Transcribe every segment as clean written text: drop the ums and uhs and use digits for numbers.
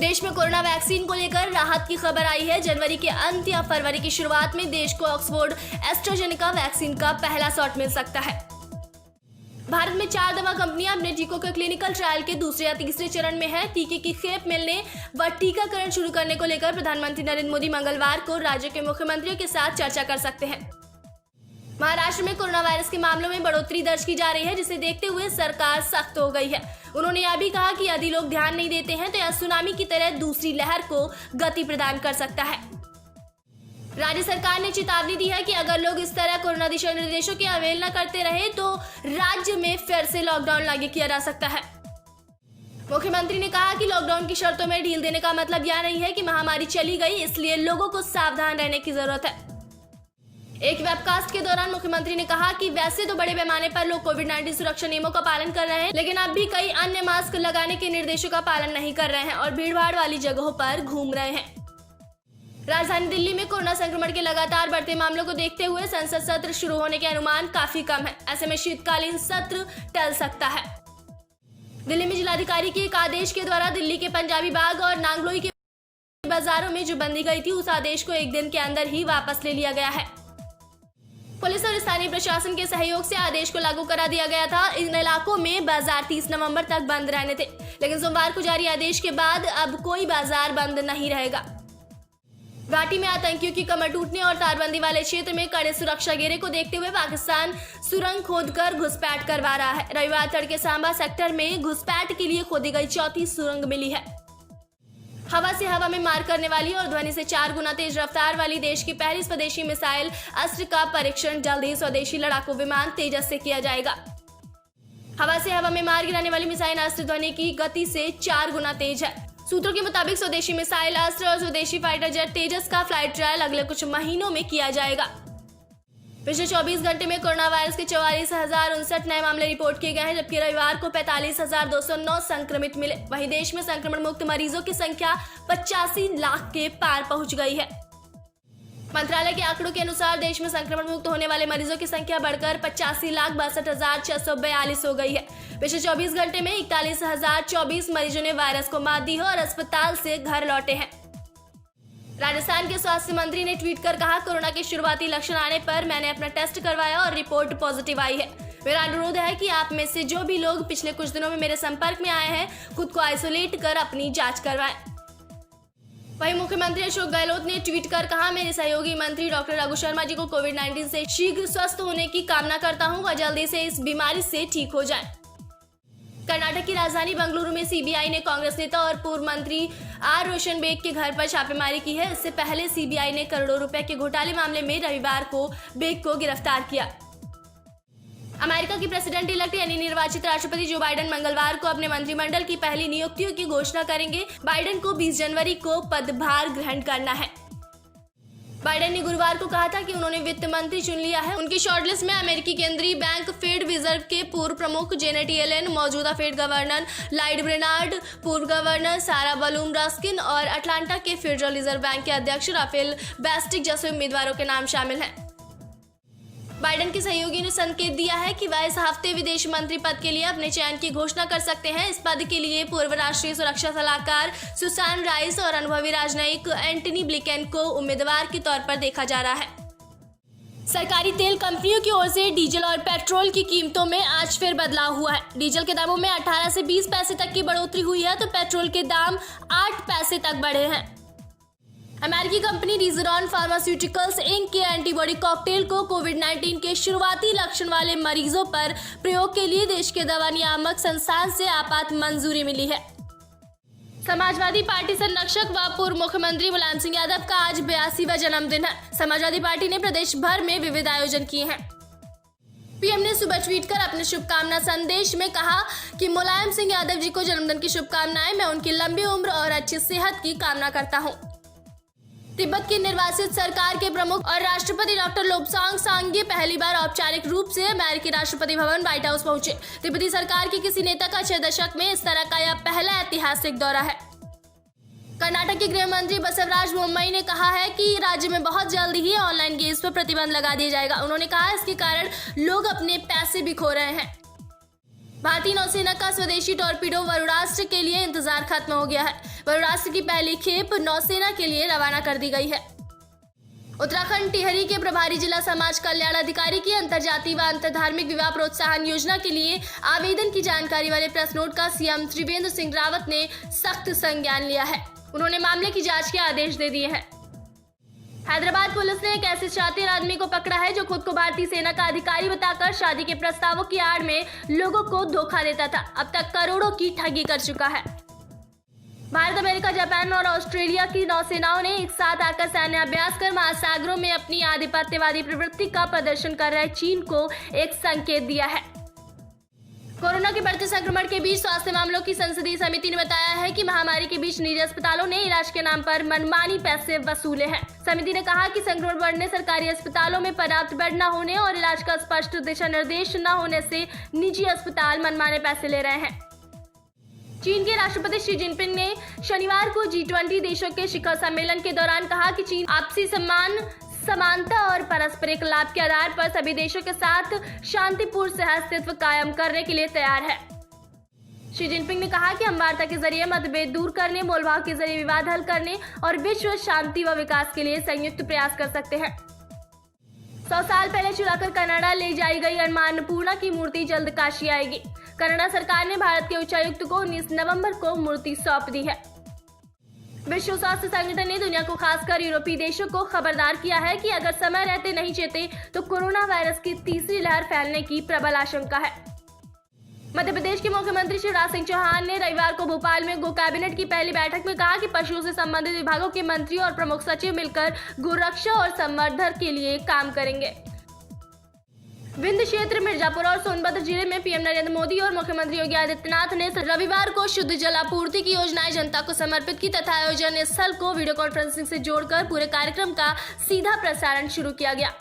देश में corona vaccine को लेकर राहत की खबर आई है। जनवरी के अंत या फरवरी की शुरुआत में देश को ऑक्सफोर्ड एस्ट्राजेनेका वैक्सीन का पहला शॉट मिल सकता है। भारत में 4 दवा कंपनियां अपने टीकों के क्लिनिकल ट्रायल के दूसरे या तीसरे चरण में है। टीके की खेप मिलने व टीकाकरण शुरू करने को लेकर प्रधानमंत्री नरेंद्र मोदी मंगलवार को राज्य के मुख्यमंत्रियों के साथ चर्चा कर सकते हैं। महाराष्ट्र में कोरोना वायरस के मामलों में बढ़ोतरी दर्ज की जा रही है, जिसे देखते हुए सरकार सख्त हो गई है। उन्होंने यह भी कहा कि यदि लोग ध्यान नहीं देते हैं तो यह सुनामी की तरह दूसरी लहर को गति प्रदान कर सकता है। राज्य सरकार ने चेतावनी दी है कि अगर लोग इस तरह कोरोना दिशा निर्देशों की अवहेलना करते रहे तो राज्य में फिर से लॉकडाउन लागू किया जा सकता है। मुख्यमंत्री ने कहा कि लॉकडाउन की शर्तों में ढील देने का मतलब यह नहीं है कि महामारी चली गई, इसलिए लोगों को सावधान रहने की जरूरत है। एक वेबकास्ट के दौरान मुख्यमंत्री ने कहा कि वैसे तो बड़े पैमाने पर लोग कोविड-19 सुरक्षा नियमों का पालन कर रहे हैं, लेकिन अब भी कई अन्य मास्क लगाने के निर्देशों का पालन नहीं कर रहे हैं और भीड़भाड़ वाली जगहों पर घूम रहे हैं। राजधानी दिल्ली में कोरोना संक्रमण के लगातार बढ़ते मामलों को देखते हुए संसद सत्र शुरू होने के अनुमान काफी कम है। ऐसे में शीतकालीन सत्र टल सकता है। दिल्ली में जिलाधिकारी के एक आदेश के द्वारा दिल्ली के पंजाबी बाग और नांगलोई के बाजारों में जो बंदी गई थी, उस आदेश को एक दिन के अंदर ही वापस ले लिया गया है। पुलिस और स्थानीय प्रशासन के सहयोग से आदेश को लागू करा दिया गया था। इन इलाकों में बाजार 30 नवंबर तक बंद रहने थे, लेकिन सोमवार को जारी आदेश के बाद अब कोई बाजार बंद नहीं रहेगा। घाटी में आतंकियों की कमर टूटने और तारबंदी वाले क्षेत्र में कड़े सुरक्षा घेरे को देखते हुए पाकिस्तान सुरंग खोदकर घुसपैठ करवा रहा है। रविवार तड़के सांबा सेक्टर में घुसपैठ के लिए खोदी गई चौथी सुरंग मिली है। हवा से हवा में मार करने वाली और ध्वनि से 4 गुना तेज रफ्तार वाली देश की पहली स्वदेशी मिसाइल अस्त्र का परीक्षण जल्द ही स्वदेशी लड़ाकू विमान तेजस से किया जाएगा। हवा से हवा में मार गिराने वाली मिसाइल अस्त्र ध्वनि की गति से 4 गुना तेज है। सूत्रों के मुताबिक स्वदेशी मिसाइल अस्त्र और स्वदेशी फाइटर जेट तेजस का फ्लाइट ट्रायल अगले कुछ महीनों में किया जाएगा। पिछले 24 घंटे में कोरोना वायरस के 44,059 नए मामले रिपोर्ट किए गए हैं, जबकि रविवार को 45,209 संक्रमित मिले। वहीं देश में संक्रमण मुक्त मरीजों की संख्या 85 लाख के पार पहुंच गई है। मंत्रालय के आंकड़ों के अनुसार देश में संक्रमण मुक्त होने वाले मरीजों की संख्या बढ़कर 85,62,642 हो गई है। पिछले 24 घंटे में 41,024 मरीजों ने वायरस को मात दी है और अस्पताल से घर लौटे हैं। राजस्थान के स्वास्थ्य मंत्री ने ट्वीट कर कहा, कोरोना के शुरुआती लक्षण आने पर मैंने अपना टेस्ट करवाया और रिपोर्ट पॉजिटिव आई है। मेरा अनुरोध है कि आप में से जो भी लोग पिछले कुछ दिनों में मेरे संपर्क में आए हैं, खुद को आइसोलेट कर अपनी जांच करवाएं। वहीं मुख्यमंत्री अशोक गहलोत ने ट्वीट कर कहा, मेरे सहयोगी मंत्री डॉक्टर रघु शर्मा जी को कोविड-19 से शीघ्र स्वस्थ होने की कामना करता हूं, वह जल्दी से इस बीमारी से ठीक हो जाएं। कर्नाटक की राजधानी बेंगलुरु में सीबीआई ने कांग्रेस नेता और पूर्व मंत्री आर रोशन बेग के घर पर छापेमारी की है। इससे पहले सीबीआई ने करोड़ों रुपए के घोटाले मामले में रविवार को बेग को गिरफ्तार किया। अमेरिका की प्रेसिडेंट इलेक्ट यानी निर्वाचित राष्ट्रपति जो बाइडेन मंगलवार को अपने मंत्रिमंडल की पहली नियुक्तियों की घोषणा करेंगे। बाइडेन को 20 जनवरी को पदभार ग्रहण करना है। बाइडेन ने गुरुवार को कहा था कि उन्होंने वित्त मंत्री चुन लिया है। उनकी शॉर्टलिस्ट में अमेरिकी केंद्रीय बैंक फेड रिजर्व के पूर्व प्रमुख जेनेट येलेन, मौजूदा फेड गवर्नर लॉयड ब्रेनार्ड, पूर्व गवर्नर सारा बलूम रस्किन और अटलांटा के फेडरल रिजर्व बैंक के अध्यक्ष राफेल बेस्टिक जैसे उम्मीदवारों के नाम शामिल हैं। बाइडेन के सहयोगी ने संकेत दिया है कि वह इस हफ्ते विदेश मंत्री पद के लिए अपने चयन की घोषणा कर सकते हैं। इस पद के लिए पूर्व राष्ट्रीय सुरक्षा सलाहकार सुसान राइस और अनुभवी राजनयिक एंटनी ब्लिकेन को उम्मीदवार के तौर पर देखा जा रहा है। सरकारी तेल कंपनियों की ओर से डीजल और पेट्रोल की कीमतों में आज फिर बदलाव हुआ है। डीजल के दामों में 18 से 20 पैसे तक की बढ़ोतरी हुई है, तो पेट्रोल के दाम 8 पैसे तक बढ़े हैं। अमेरिकी कंपनी रिजरॉन फार्मास्यूटिकल्स इंक के एंटीबॉडी कॉकटेल को कोविड-19 के शुरुआती लक्षण वाले मरीजों पर प्रयोग के लिए देश के दवा नियामक संस्थान से आपात मंजूरी मिली है। समाजवादी पार्टी संरक्षक व पूर्व मुख्यमंत्री मुलायम सिंह यादव का आज 82वां जन्मदिन है। समाजवादी पार्टी ने प्रदेश भर में विविध आयोजन किए हैं। पीएम ने सुबह ट्वीट कर अपने शुभकामना संदेश में कहा कि मुलायम सिंह यादव जी को जन्मदिन की शुभकामनाएं। मैं उनकी लंबी उम्र और अच्छी सेहत की कामना करता हूं। तिब्बत की निर्वासित सरकार के प्रमुख और राष्ट्रपति डॉक्टर लोब्सांग सांगे पहली बार औपचारिक रूप से अमेरिकी राष्ट्रपति भवन व्हाइट हाउस पहुंचे। तिब्बती सरकार के किसी नेता का 6 दशक में इस तरह का यह पहला ऐतिहासिक दौरा है। कर्नाटक के गृह मंत्री बसवराज बोम्मई ने कहा है कि राज्य में बहुत जल्द ही ऑनलाइन गेम्स पर प्रतिबंध लगा दिया जाएगा। उन्होंने कहा इसके कारण लोग अपने पैसे भी खो रहे हैं। भारतीय नौसेना का स्वदेशी टॉर्पीडो वरुणास्त्र के लिए इंतजार खत्म हो गया है। वरुणास्त्र की पहली खेप नौसेना के लिए रवाना कर दी गई है। उत्तराखंड टिहरी के प्रभारी जिला समाज कल्याण अधिकारी की अंतर्जातीय व अंतरधार्मिक विवाह प्रोत्साहन योजना के लिए आवेदन की जानकारी वाले प्रेस नोट का सीएम त्रिवेंद्र सिंह रावत ने सख्त संज्ञान लिया है। उन्होंने मामले की जांच के आदेश दे दिए हैं। हैदराबाद पुलिस ने एक ऐसे शातिर आदमी को पकड़ा है जो खुद को भारतीय सेना का अधिकारी बताकर शादी के प्रस्तावों की आड़ में लोगों को धोखा देता था। अब तक करोड़ों की ठगी कर चुका है। भारत, अमेरिका, जापान और ऑस्ट्रेलिया की नौसेनाओं ने एक साथ आकर सैन्य अभ्यास कर महासागरों में अपनी आधिपत्यवादी प्रवृत्ति का प्रदर्शन कर रहे चीन को एक संकेत दिया है। कोरोना के बढ़ते संक्रमण के बीच स्वास्थ्य मामलों की संसदीय समिति ने बताया है कि महामारी के बीच निजी अस्पतालों ने इलाज के नाम पर मनमानी पैसे वसूले हैं। समिति ने कहा कि संक्रमण बढ़ने, सरकारी अस्पतालों में पर्याप्त बेड न होने और इलाज का स्पष्ट दिशा निर्देश न होने से निजी अस्पताल मनमाने पैसे ले रहे हैं। चीन के राष्ट्रपति शी जिनपिंग ने शनिवार को G20 देशों के शिखर सम्मेलन के दौरान कहा कि चीन आपसी सम्मान, समानता और पारस्परिक लाभ के आधार पर सभी देशों के साथ शांतिपूर्ण सहअस्तित्व कायम करने के लिए तैयार है। शी जिनपिंग ने कहा कि हम वार्ता के जरिए मतभेद दूर करने, मोलभाव के जरिए विवाद हल करने और विश्व शांति व विकास के लिए संयुक्त प्रयास कर सकते हैं। 100 साल पहले चुराकर कनाडा ले जाई गई अन्नपूर्णा की मूर्ति जल्द काशी आएगी। कनाडा सरकार ने भारत के उच्चायुक्त को 19 नवंबर को मूर्ति सौंप दी है। विश्व स्वास्थ्य संगठन ने दुनिया को, खासकर यूरोपीय देशों को खबरदार किया है कि अगर समय रहते नहीं चेते तो कोरोना वायरस की तीसरी लहर फैलने की प्रबल आशंका है। मध्य प्रदेश के मुख्यमंत्री शिवराज सिंह चौहान ने रविवार को भोपाल में गो कैबिनेट की पहली बैठक में कहा कि पशुओं से संबंधित विभागों के मंत्री और प्रमुख सचिव मिलकर गोरक्षा और संवर्धन के लिए काम करेंगे। विंध्य क्षेत्र, मिर्जापुर और सोनभद्र जिले में पीएम नरेंद्र मोदी और मुख्यमंत्री योगी आदित्यनाथ ने रविवार को शुद्ध जल आपूर्ति की योजनाएं जनता को समर्पित की तथा आयोजन स्थल को वीडियो कॉन्फ्रेंसिंग से जोड़कर पूरे कार्यक्रम का सीधा प्रसारण शुरू किया गया।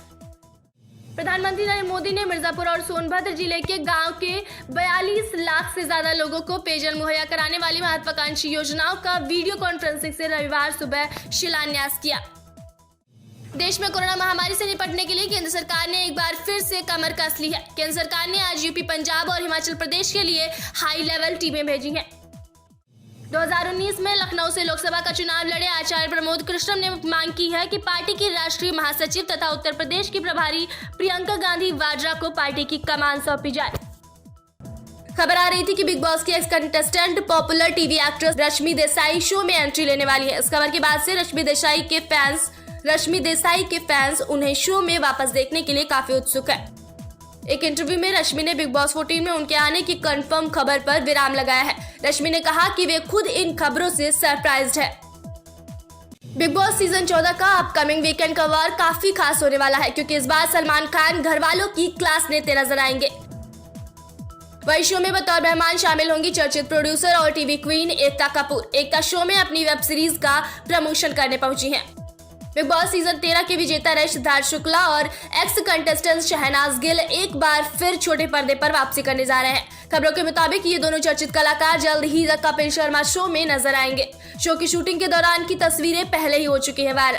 प्रधानमंत्री नरेंद्र मोदी ने मिर्जापुर और सोनभद्र जिले के गांव के 42 लाख से ज्यादा लोगों को पेयजल मुहैया कराने वाली महत्वाकांक्षी योजनाओं का वीडियो कॉन्फ्रेंसिंग से रविवार सुबह शिलान्यास किया। देश में कोरोना महामारी से निपटने के लिए केंद्र सरकार ने एक बार फिर से कमर कस ली है। केंद्र सरकार ने आज यूपी, पंजाब और हिमाचल प्रदेश के लिए हाई लेवल टीमें भेजी हैं। 2019 में लखनऊ से लोकसभा का चुनाव लड़े आचार्य प्रमोद कृष्णम ने मांग की है कि पार्टी की राष्ट्रीय महासचिव तथा उत्तर प्रदेश की प्रभारी प्रियंका गांधी वाड्रा को पार्टी की कमान सौंपी जाए। खबर आ रही थी कि बिग बॉस की ex contestant popular TV actress Rashmi Desai show में एंट्री लेने वाली है। इस खबर के बाद से रश्मि देसाई के फैंस उन्हें शो में वापस देखने के लिए काफी उत्सुक है। एक इंटरव्यू में रश्मि ने बिग बॉस 14 में उनके आने की कंफर्म खबर पर विराम लगाया है। रश्मि ने कहा कि वे खुद इन खबरों से सरप्राइज्ड है। बिग बॉस सीजन 14 का अपकमिंग वीकेंड का वार काफी खास होने वाला है, क्योंकि इस बार सलमान खान घरवालों की क्लास लेते नजर आएंगे। वही शो में बतौर मेहमान शामिल होंगी चर्चित प्रोड्यूसर और टीवी क्वीन एकता कपूर। एकता शो में अपनी वेब सीरीज का प्रमोशन करने पहुंची हैं। बिग बॉस सीजन 13 के विजेता रहे सिद्धार्थ शुक्ला और एक्स कंटेस्टेंट शहनाज गिल एक बार फिर छोटे पर्दे पर वापसी करने जा रहे हैं। खबरों के मुताबिक ये दोनों चर्चित कलाकार जल्द ही द कपिल शर्मा शो में नजर आएंगे। शो की शूटिंग के दौरान की तस्वीरें पहले ही हो चुकी है वायरल।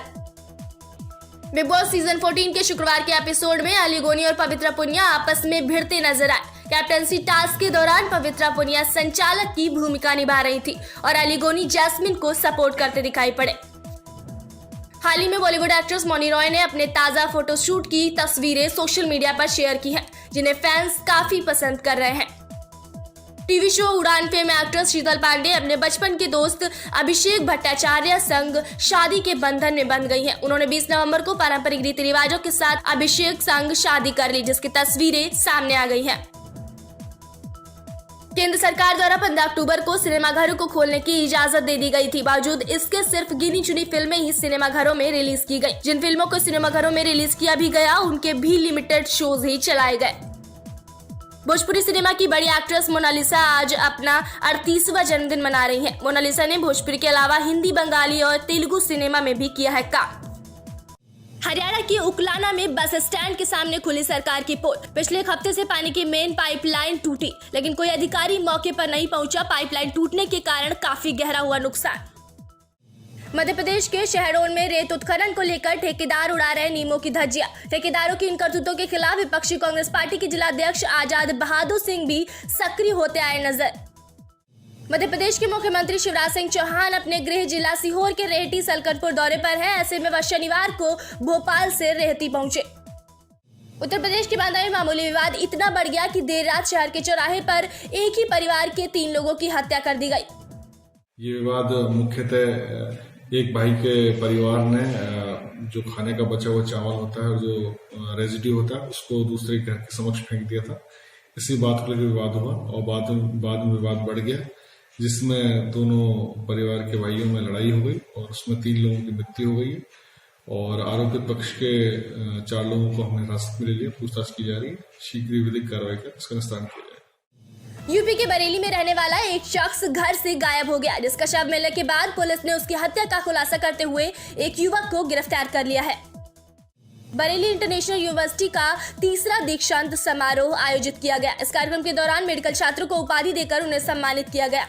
बिग बॉस सीजन 14 के शुक्रवार के एपिसोड में अलीगोनी और पवित्रा पुनिया आपस में भिड़ते नजर आए। कैप्टनसी टास्क के दौरान पवित्रा पुनिया संचालक की भूमिका निभा रही थी और अलीगोनी जैस्मिन को सपोर्ट करते दिखाई पड़े। हाल ही में बॉलीवुड एक्ट्रेस मौनी रॉय ने अपने ताजा फोटोशूट की तस्वीरें सोशल मीडिया पर शेयर की हैं, जिन्हें फैंस काफी पसंद कर रहे हैं। टीवी शो उड़ान फेम एक्ट्रेस शीतल पांडे अपने बचपन के दोस्त अभिषेक भट्टाचार्य संग शादी के बंधन में बंध गई हैं। उन्होंने 20 नवंबर को पारंपरिक रीति रिवाजों के साथ अभिषेक संग शादी कर ली, जिसकी तस्वीरें सामने आ गई हैं। केंद्र सरकार द्वारा 15 अक्टूबर को सिनेमाघरों को खोलने की इजाजत दे दी गई थी। बावजूद इसके सिर्फ गिनी चुनी फिल्में ही सिनेमाघरों में रिलीज की गई। जिन फिल्मों को सिनेमाघरों में रिलीज किया भी गया, उनके भी लिमिटेड शोज ही चलाए गए। भोजपुरी सिनेमा की बड़ी एक्ट्रेस मोनालिसा आज अपना 38वां जन्मदिन मना रही हैं। मोनालिसा ने भोजपुरी के अलावा हिंदी, बंगाली और तेलुगु सिनेमा में भी किया है काम। हरियाणा के उकलाना में बस स्टैंड के सामने खुली सरकार की पोल। पिछले एक हफ्ते से पानी की मेन पाइपलाइन टूटी, लेकिन कोई अधिकारी मौके पर नहीं पहुंचा। पाइपलाइन टूटने के कारण काफी गहरा हुआ नुकसान। मध्य प्रदेश के शहडोल में रेत उत्खनन को लेकर ठेकेदार उड़ा रहे नीमों की धज्जियां। ठेकेदारों की इन करतूतों के खिलाफ विपक्षी कांग्रेस पार्टी के जिलाध्यक्ष आजाद बहादुर सिंह भी सक्रिय होते आए नजर। मध्य प्रदेश के मुख्यमंत्री शिवराज सिंह चौहान अपने गृह जिला सीहोर के रेहटी सलकनपुर दौरे पर हैं। ऐसे में वह शनिवार को भोपाल से रेहटी पहुंचे। उत्तर प्रदेश की बांदा में मामूली विवाद इतना बढ़ गया कि देर रात शहर के चौराहे पर एक ही परिवार के 3 लोगों की हत्या कर दी गई। ये विवाद मुख्यतः एक भाई के परिवार ने जो खाने का बचा हुआ चावल होता है और जो रेजिड्यू होता है उसको दूसरे घर के समक्ष फेंक दिया था। इसी बात को लेकर विवाद हुआ और बाद में विवाद बढ़ गया, जिसमें दोनों परिवार के भाइयों में लड़ाई हो गई और उसमें 3 लोगों की मृत्यु हो गई और आरोपित पक्ष के 4 लोगों को हमने हिरासत में ले लिया। पूछताछ की जा रही है। शीघ्र विधिक कार्रवाई कर इसका निस्तारण किया जाएगा। यूपी के बरेली में रहने वाला एक शख्स घर से गायब हो गया, जिसका शव मिलने के बाद पुलिस ने उसकी हत्या का खुलासा करते हुए एक युवक को गिरफ्तार कर लिया है। बरेली इंटरनेशनल यूनिवर्सिटी का 3रा दीक्षांत समारोह आयोजित किया गया। इस कार्यक्रम के दौरान मेडिकल छात्रों को उपाधि देकर उन्हें सम्मानित किया गया।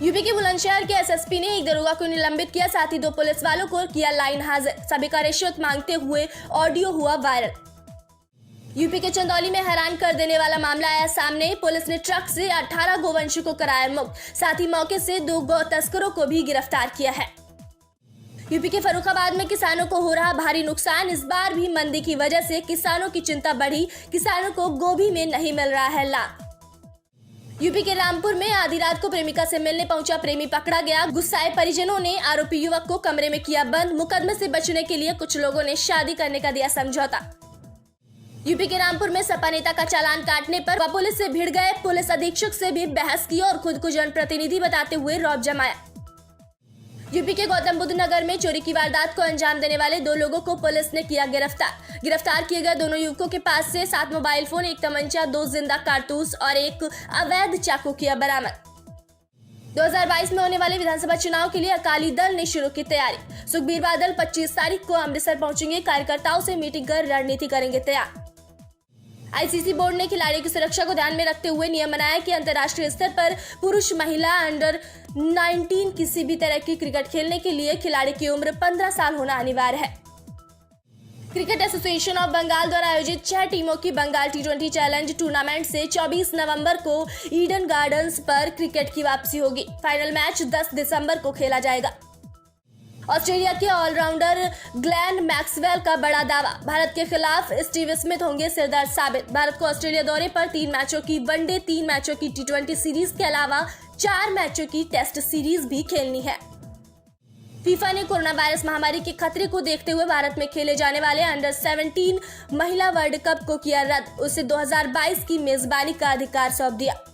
यूपी के बुलंदशहर के एसएसपी ने एक दरोगा को निलंबित किया, साथ ही 2 पुलिस वालों को किया लाइन हाजिर। सभी का रिश्वत मांगते हुए ऑडियो हुआ वायरल। यूपी के चंदौली में हैरान कर देने वाला मामला आया सामने। पुलिस ने ट्रक से 18 गोवंशों को कराया मुक्त, साथ ही मौके से 2 गौ तस्करों को भी गिरफ्तार किया है। यूपी के फर्रुखाबाद में किसानों को हो रहा भारी नुकसान। इस बार भी मंदी की वजह से किसानों की चिंता बढ़ी। किसानों को गोभी में नहीं मिल रहा है लाभ। यूपी के रामपुर में आधी रात को प्रेमिका से मिलने पहुंचा प्रेमी पकड़ा गया। गुस्साए परिजनों ने आरोपी युवक को कमरे में किया बंद। मुकदमे से बचने के लिए कुछ लोगों ने शादी करने का दिया समझौता। यूपी के रामपुर में सपा नेता का चालान काटने पर वह पुलिस से भिड़ गए। पुलिस अधीक्षक से भी बहस की और खुद को जनप्रतिनिधि बताते हुए रौब जमाया। यूपी के गौतम बुद्ध नगर में चोरी की वारदात को अंजाम देने वाले 2 लोगों को पुलिस ने किया गिरफ्तार। गिरफ्तार किए गए दोनों युवकों के पास से 7 मोबाइल फोन, 1 तमंचा, 2 जिंदा कारतूस और 1 अवैध चाकू किया बरामद। 2022 में होने वाले विधानसभा चुनाव के लिए अकाली दल ने शुरू की तैयारी। सुखबीर बादल 25 तारीख को अमृतसर पहुंचेंगे। कार्यकर्ताओं से मीटिंग कर रणनीति करेंगे तैयार। आईसीसी बोर्ड ने खिलाड़ियों की सुरक्षा को ध्यान में रखते हुए नियम बनाया कि अंतर्राष्ट्रीय स्तर पर पुरुष महिला अंडर 19 किसी भी तरह की क्रिकेट खेलने के लिए खिलाड़ी की उम्र 15 साल होना अनिवार्य है। क्रिकेट एसोसिएशन ऑफ बंगाल द्वारा आयोजित 6 टीमों की बंगाल T20 चैलेंज टूर्नामेंट से 24 नवंबर को ईडन गार्डन्स पर क्रिकेट की वापसी होगी। फाइनल मैच 10 दिसंबर को खेला जाएगा। ऑस्ट्रेलिया के ऑलराउंडर ग्लेन मैक्सवेल का बड़ा दावा। भारत के खिलाफ स्टीव स्मिथ होंगे सिरदर्द साबित। भारत को ऑस्ट्रेलिया दौरे पर 3 मैचों की वनडे, 3 मैचों की T20 सीरीज के अलावा 4 मैचों की टेस्ट सीरीज भी खेलनी है। फीफा ने कोरोना वायरस महामारी के खतरे को देखते हुए भारत में खेले जाने वाले अंडर 17 महिला वर्ल्ड कप को किया रद्द। उसे 2022 की मेजबानी का अधिकार सौंप दिया।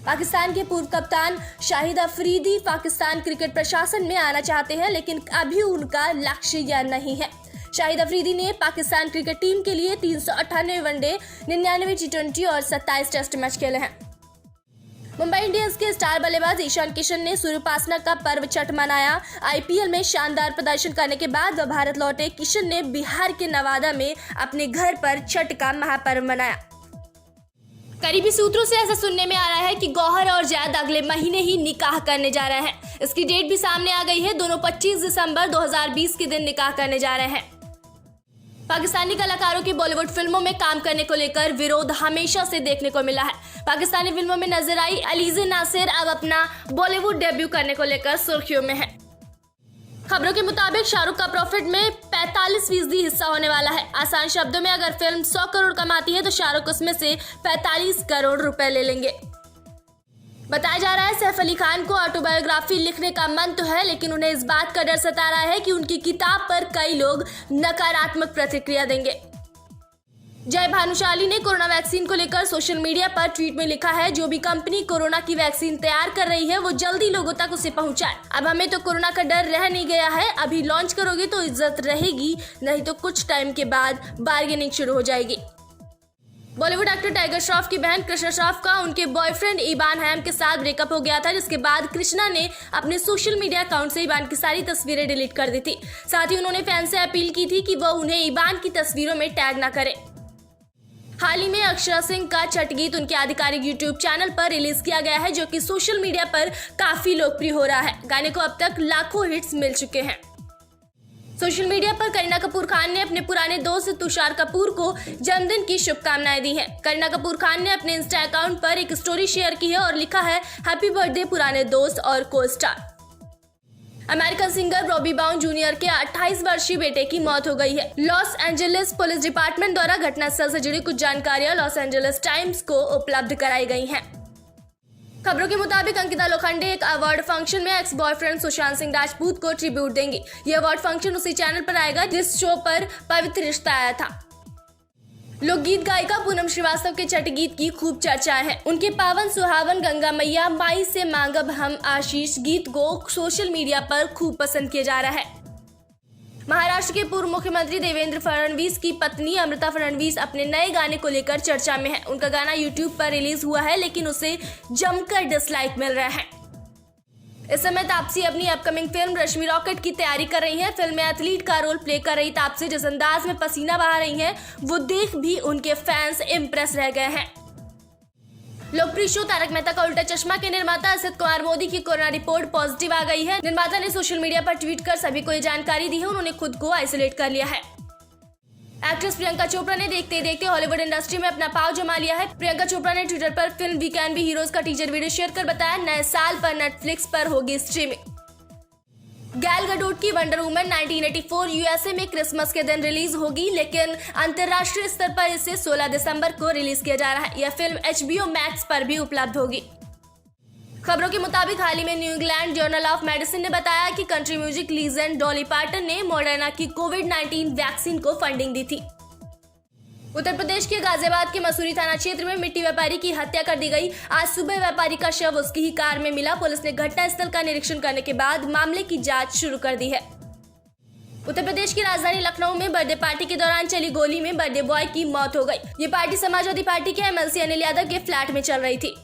पाकिस्तान के पूर्व कप्तान शाहिद अफरीदी पाकिस्तान क्रिकेट प्रशासन में आना चाहते हैं, लेकिन अभी उनका लक्ष्य यह नहीं है। शाहिद अफरीदी ने पाकिस्तान क्रिकेट टीम के लिए 398 वनडे, 99 T20 और 27 टेस्ट मैच खेले हैं। मुंबई इंडियंस के स्टार बल्लेबाज ईशान किशन ने सूर्योपासना का पर्व छठ मनाया। आईपीएल में शानदार प्रदर्शन करने के बाद वह भारत लौटे। किशन ने बिहार के नवादा में अपने घर पर छठ का महापर्व मनाया। करीबी सूत्रों से ऐसा सुनने में आ रहा है कि गौहर और जैद अगले महीने ही निकाह करने जा रहे हैं। इसकी डेट भी सामने आ गई है। दोनों 25 दिसंबर 2020 के दिन निकाह करने जा रहे हैं। पाकिस्तानी कलाकारों की बॉलीवुड फिल्मों में काम करने को लेकर विरोध हमेशा से देखने को मिला है। पाकिस्तानी फिल्मों में नजर आई अलीज़े नासिर अब अपना बॉलीवुड डेब्यू करने को लेकर सुर्खियों में है। खबरों के मुताबिक शाहरुख का प्रॉफिट में 45% हिस्सा होने वाला है। आसान शब्दों में अगर फिल्म 100 करोड़ कमाती है तो शाहरुख उसमें से 45 करोड़ रुपए ले लेंगे। बताया जा रहा है सैफ अली खान को ऑटोबायोग्राफी लिखने का मन तो है, लेकिन उन्हें इस बात का डर सता रहा है कि उनकी किताब पर कई लोग नकारात्मक प्रतिक्रिया देंगे। जय भानुशाली ने कोरोना वैक्सीन को लेकर सोशल मीडिया पर ट्वीट में लिखा है, जो भी कंपनी कोरोना की वैक्सीन तैयार कर रही है वो जल्दी लोगों तक उसे पहुंचाए। अब हमें तो कोरोना का डर रह नहीं गया है। अभी लॉन्च करोगे तो इज्जत रहेगी, नहीं तो कुछ टाइम के बाद बार्गेनिंग शुरू हो जाएगी। बॉलीवुड एक्टर टाइगर श्रॉफ की बहन कृष्णा श्रॉफ का उनके बॉयफ्रेंड इबान हैम के साथ ब्रेकअप हो गया था, जिसके बाद कृष्णा ने अपने सोशल मीडिया अकाउंट से इबान की सारी तस्वीरें डिलीट कर दी थी। साथ ही उन्होंने फैन से अपील की थी कि वह उन्हें इबान की तस्वीरों में टैग ना करें। हाल ही में अक्षरा सिंह का छठ गीत उनके आधिकारिक यूट्यूब चैनल पर रिलीज किया गया है, जो कि सोशल मीडिया पर काफी लोकप्रिय हो रहा है। गाने को अब तक लाखों हिट्स मिल चुके हैं। सोशल मीडिया पर करीना कपूर खान ने अपने पुराने दोस्त तुषार कपूर को जन्मदिन की शुभकामनाएं दी हैं। करीना कपूर खान ने अपने इंस्टा अकाउंट पर एक स्टोरी शेयर की है और लिखा है, हैप्पी बर्थडे पुराने दोस्त और को star. American singer Bobby brown junior के 28 वर्षीय बेटे की मौत हो गई है। लॉस एंजलिस पुलिस डिपार्टमेंट द्वारा घटनास्थल से जुड़ी कुछ जानकारियां लॉस एंजलिस टाइम्स को उपलब्ध कराई गई हैं। खबरों के मुताबिक अंकिता लोखंडे एक अवार्ड फंक्शन में एक्स बॉयफ्रेंड सुशांत सिंह राजपूत को ट्रिब्यूट देंगी। यह अवार्ड फंक्शन उसी चैनल पर आएगा जिस शो पर पवित्र रिश्ता आया था। लोकगीत गायिका पूनम श्रीवास्तव के छठ गीत की खूब चर्चाएं हैं। उनके पावन सुहावन गंगा मैया माई से मांगब हम आशीष गीत को सोशल मीडिया पर खूब पसंद किया जा रहा है। महाराष्ट्र के पूर्व मुख्यमंत्री देवेंद्र फडणवीस की पत्नी अमृता फडणवीस अपने नए गाने को लेकर चर्चा में है। उनका गाना यूट्यूब पर रिलीज हुआ है, लेकिन उसे जमकर डिसलाइक मिल रहा है। इस समय तापसी अपनी अपकमिंग फिल्म रश्मि रॉकेट की तैयारी कर रही हैं। फिल्म में एथलीट का रोल प्ले कर रही तापसी जिस अंदाज में पसीना बहा रही हैं, वो देख भी उनके फैंस इम्प्रेस रह गए हैं। लोकप्रिय शो तारक मेहता का उल्टा चश्मा के निर्माता असित कुमार मोदी की कोरोना रिपोर्ट पॉजिटिव आ गई है। निर्माता ने सोशल मीडिया पर ट्वीट कर सभी को ये जानकारी दी है। उन्होंने खुद को आइसोलेट कर लिया है। एक्ट्रेस प्रियंका चोपड़ा ने देखते देखते हॉलीवुड इंडस्ट्री में अपना पांव जमा लिया है। प्रियंका चोपड़ा ने ट्विटर पर film We Can Be Heroes का टीजर वीडियो शेयर कर बताया, नए साल पर नेटफ्लिक्स पर होगी स्ट्रीमिंग। गैल गडोट की वंडर वुमन 1984 यूएसए में क्रिसमस के दिन रिलीज होगी, लेकिन अंतर्राष्ट्रीय स्तर पर इसे 16 दिसंबर को रिलीज किया जा रहा है। यह फिल्म HBO मैक्स पर भी उपलब्ध होगी। खबरों के मुताबिक हाल ही में new England journal of medicine ने बताया कि country music legend Dolly pattern ने मॉडर्ना की कोविड-19 वैक्सीन को फंडिंग दी थी। उत्तर प्रदेश के गाजियाबाद के मसूरी थाना क्षेत्र में मिट्टी व्यापारी की हत्या कर दी गई। आज सुबह व्यापारी का शव उसकी ही कार में मिला। पुलिस ने घटनास्थल का निरीक्षण करने के बाद मामले की जांच शुरू कर दी है। उत्तर प्रदेश की राजधानी लखनऊ में बर्थडे पार्टी के दौरान चली गोली में बर्थडे बॉय की मौत हो गई। ये पार्टी समाजवादी पार्टी के MLC अनिल यादव के फ्लैट में चल रही थी।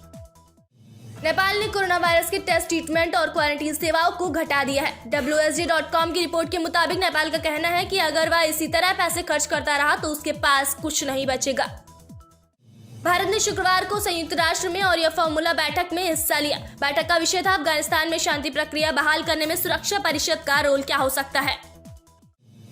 नेपाल ने कोरोना वायरस के टेस्ट, ट्रीटमेंट और क्वारंटीन सेवाओं को घटा दिया है। WSJ.com की रिपोर्ट के मुताबिक नेपाल का कहना है कि अगर वह इसी तरह पैसे खर्च करता रहा तो उसके पास कुछ नहीं बचेगा। भारत ने शुक्रवार को संयुक्त राष्ट्र में और यह फॉर्मूला बैठक में हिस्सा लिया। बैठक का विषय था अफगानिस्तान में शांति प्रक्रिया बहाल करने में सुरक्षा परिषद का रोल क्या हो सकता है।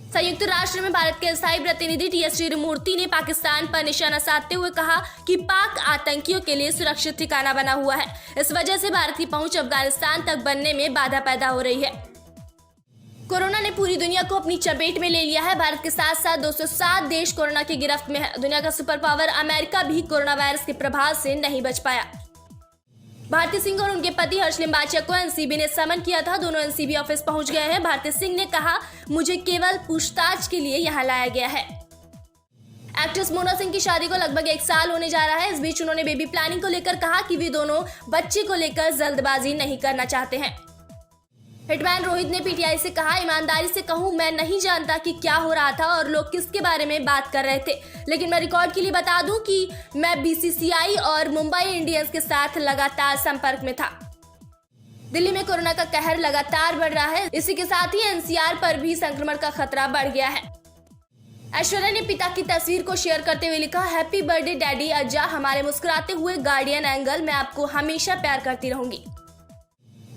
संयुक्त राष्ट्र में भारत के स्थायी प्रतिनिधि TS त्रिमूर्ति ने पाकिस्तान पर निशाना साधते हुए कहा कि पाक आतंकियों के लिए सुरक्षित ठिकाना बना हुआ है। इस वजह से भारत की पहुंच अफगानिस्तान तक बनने में बाधा पैदा हो रही है। कोरोना ने पूरी दुनिया को अपनी चपेट में ले लिया है। भारत के साथ साथ 207 देश कोरोना की गिरफ्त में है। दुनिया का सुपर पावर अमेरिका भी कोरोना वायरस के प्रभाव से नहीं बच पाया। भारती सिंह और उनके पति हर्ष लिम्बाचिया को NCB ने समन किया था। दोनों NCB ऑफिस पहुंच गए हैं। भारती सिंह ने कहा, मुझे केवल पूछताछ के लिए यहाँ लाया गया है। एक्ट्रेस मोना सिंह की शादी को लगभग 1 साल होने जा रहा है। इस बीच उन्होंने बेबी प्लानिंग को लेकर कहा कि वे दोनों बच्चे को लेकर जल्दबाजी नहीं करना चाहते हैं। हिटमैन रोहित ने PTI से कहा, ईमानदारी से कहूं मैं नहीं जानता कि क्या हो रहा था और लोग किसके बारे में बात कर रहे थे, लेकिन मैं रिकॉर्ड के लिए बता दूं कि मैं BCCI और मुंबई इंडियंस के साथ लगातार संपर्क में था। दिल्ली में कोरोना का कहर लगातार बढ़ रहा है। इसी के साथ ही NCR पर भी संक्रमण का खतरा बढ़ गया है। ऐश्वर्या ने पिता की तस्वीर को शेयर करते हुए लिखा, हैप्पी बर्थडे डैडी अज्जा, हमारे मुस्कुराते हुए गार्डियन एंगल, मैं आपको हमेशा प्यार करती रहूंगी।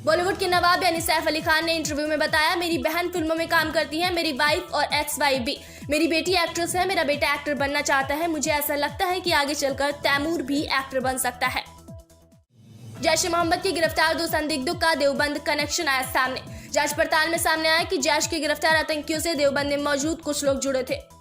बॉलीवुड के नवाब यानी सैफ अली खान ने इंटरव्यू में बताया, मेरी बहन फिल्मों में काम करती है, मेरी वाइफ और एक्स-वाइफ भी। मेरी बेटी एक्ट्रेस है, मेरा बेटा एक्टर बनना चाहता है। मुझे ऐसा लगता है कि आगे चलकर तैमूर भी एक्टर बन सकता है। जैश-ए-मोहम्मद के गिरफ्तार 2 संदिग्धों का देवबंद कनेक्शन आया सामने। जांच पड़ताल में सामने आया कि जैश के गिरफ्तार आतंकियों से देवबंद में मौजूद कुछ लोग जुड़े थे।